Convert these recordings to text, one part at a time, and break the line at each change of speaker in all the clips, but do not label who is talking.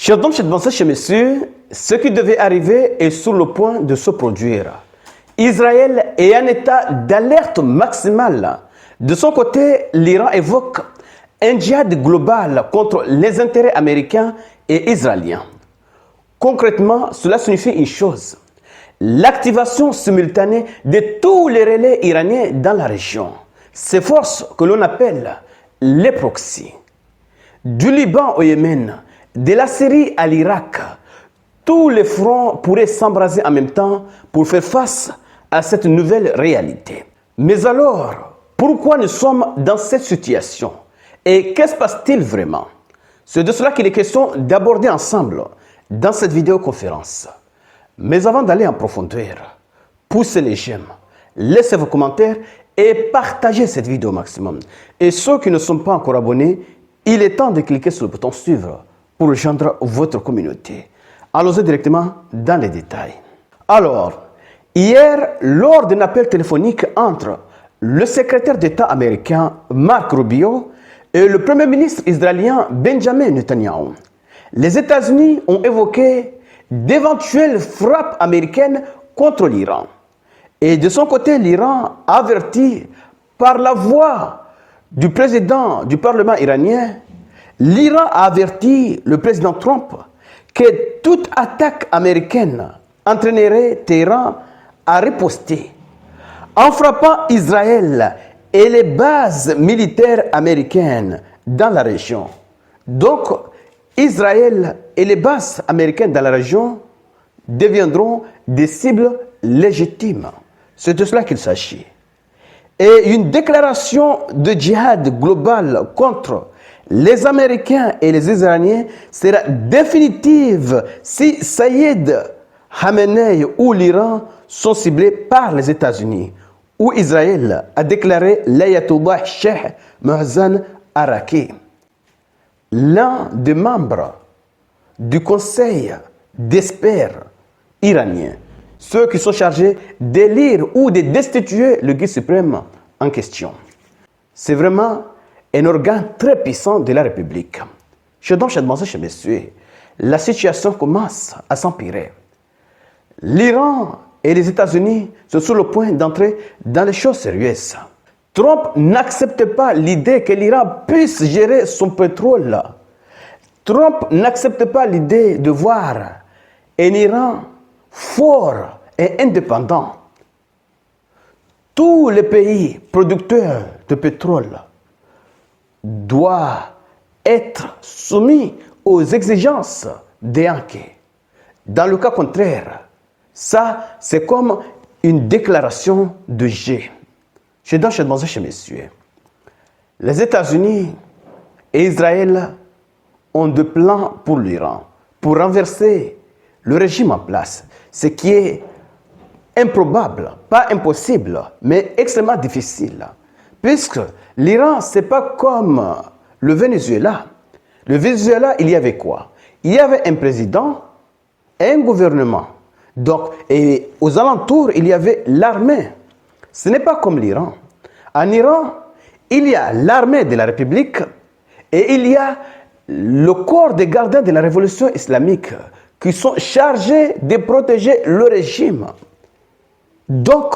Chers dames, chers messieurs, ce qui devait arriver est sur le point de se produire. Israël est en état d'alerte maximale. De son côté, l'Iran évoque un djihad global contre les intérêts américains et israéliens. Concrètement, cela signifie une chose: l'activation simultanée de tous les relais iraniens dans la région. Ces forces que l'on appelle les proxys. Du Liban au Yémen, de la Syrie à l'Irak, tous les fronts pourraient s'embraser en même temps pour faire face à cette nouvelle réalité. Mais alors, pourquoi nous sommes dans cette situation? Et qu'est-ce qui se passe-t-il vraiment? C'est de cela qu'il est question d'aborder ensemble dans cette vidéoconférence. Mais avant d'aller en profondeur, poussez les j'aime, laissez vos commentaires et partagez cette vidéo au maximum. Et ceux qui ne sont pas encore abonnés, il est temps de cliquer sur le bouton suivre pour rejoindre votre communauté. Allons-y directement dans les détails. Alors, hier, lors d'un appel téléphonique entre le secrétaire d'État américain Marco Rubio et le premier ministre israélien Benjamin Netanyahu, les États-Unis ont évoqué d'éventuelles frappes américaines contre l'Iran. Et de son côté, l'Iran a averti par la voix du président du Parlement iranien, l'Iran a averti le président Trump que toute attaque américaine entraînerait Téhéran à riposter en frappant Israël et les bases militaires américaines dans la région. Donc, Israël et les bases américaines dans la région deviendront des cibles légitimes. C'est de cela qu'il s'agit. Et une déclaration de djihad global contre les Américains et les Israéliens sera définitive si Saïd Khamenei ou l'Iran sont ciblés par les États-Unis, où Israël a déclaré l'ayatollah Cheikh Mohsen Araki, l'un des membres du conseil d'experts iranien, ceux qui sont chargés d'élire ou de destituer le guide suprême en question. C'est vraiment un organe très puissant de la République. Chers messieurs, la situation commence à s'empirer. L'Iran et les États-Unis sont sur le point d'entrer dans les choses sérieuses. Trump n'accepte pas l'idée que l'Iran puisse gérer son pétrole. Trump n'accepte pas l'idée de voir un Iran fort et indépendant. Tous les pays producteurs de pétrole doivent être soumis aux exigences des Yankees. Dans le cas contraire, ça, c'est comme une déclaration de G. Chez messieurs, les États-Unis et Israël ont des plans pour l'Iran, pour renverser le régime en place, ce qui est improbable, pas impossible, mais extrêmement difficile. Puisque l'Iran, ce n'est pas comme le Venezuela. Le Venezuela, il y avait quoi? Il y avait un président et un gouvernement. Donc, et aux alentours, il y avait l'armée. Ce n'est pas comme l'Iran. En Iran, il y a l'armée de la République et il y a le corps des gardiens de la révolution islamique qui sont chargés de protéger le régime. Donc,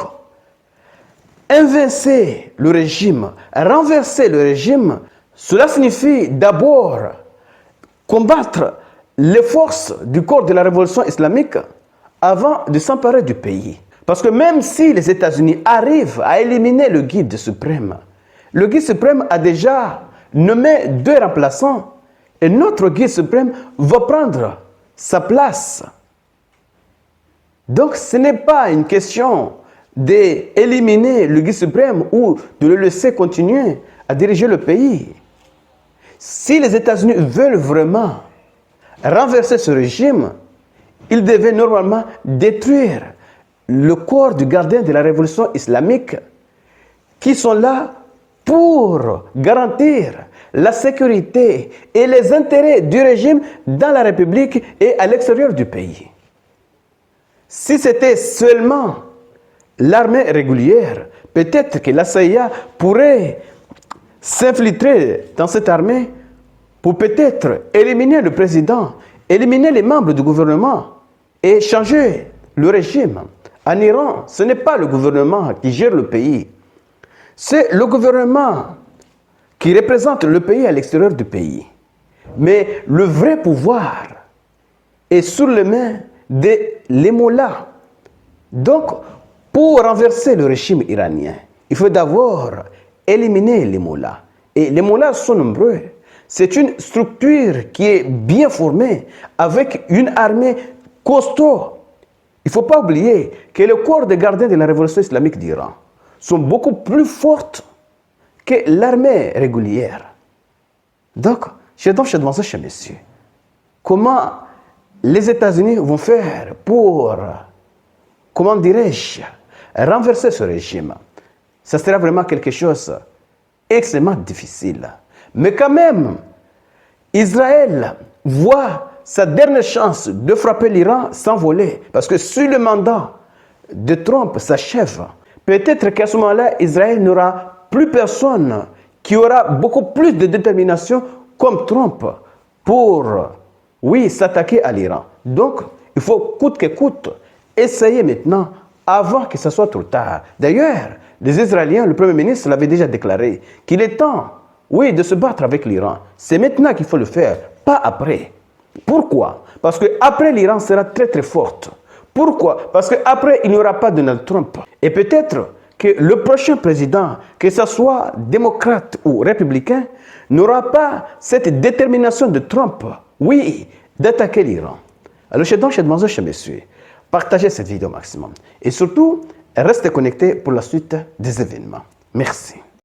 inverser le régime, renverser le régime, cela signifie d'abord combattre les forces du corps de la révolution islamique avant de s'emparer du pays. Parce que même si les États-Unis arrivent à éliminer le guide suprême a déjà nommé 2 remplaçants et notre guide suprême va prendre sa place. Donc ce n'est pas une question d'éliminer le guide suprême ou de le laisser continuer à diriger le pays. Si les États-Unis veulent vraiment renverser ce régime, ils devaient normalement détruire le corps du gardien de la révolution islamique qui sont là pour garantir la sécurité et les intérêts du régime dans la République et à l'extérieur du pays. Si c'était seulement l'armée régulière, peut-être que la CIA pourrait s'infiltrer dans cette armée pour peut-être éliminer le président éliminer les membres du gouvernement et changer le régime. En Iran, ce n'est pas le gouvernement qui gère le pays. C'est le gouvernement qui représente le pays à l'extérieur du pays. Mais le vrai pouvoir est sur les mains des mollahs. Donc, pour renverser le régime iranien, il faut d'abord éliminer les mollahs. Et les mollahs sont nombreux. C'est une structure qui est bien formée, avec une armée costaud. Il ne faut pas oublier que les corps de gardiens de la révolution islamique d'Iran sont beaucoup plus fortes que l'armée régulière. Donc, je demande ça chez messieurs. Comment les États-Unis vont faire pour, comment dirais-je, renverser ce régime? Ça sera vraiment quelque chose extrêmement difficile. Mais quand même, Israël voit sa dernière chance de frapper l'Iran s'envoler. Parce que si le mandat de Trump s'achève, peut-être qu'à ce moment-là, Israël n'aura plus personne qui aura beaucoup plus de détermination comme Trump pour, oui, s'attaquer à l'Iran. Donc, il faut coûte que coûte essayer maintenant avant que ce soit trop tard. D'ailleurs, les Israéliens, le Premier ministre l'avait déjà déclaré, qu'il est temps, oui, de se battre avec l'Iran. C'est maintenant qu'il faut le faire, pas après. Pourquoi? Parce qu'après, l'Iran sera très très forte. Pourquoi? Parce qu'après, il n'y aura pas Donald Trump. Et peut-être que le prochain président, que ce soit démocrate ou républicain, n'aura pas cette détermination de Trump, oui, d'attaquer l'Iran. Alors, je demande, chez messieurs, partagez cette vidéo au maximum. Et surtout, restez connectés pour la suite des événements. Merci.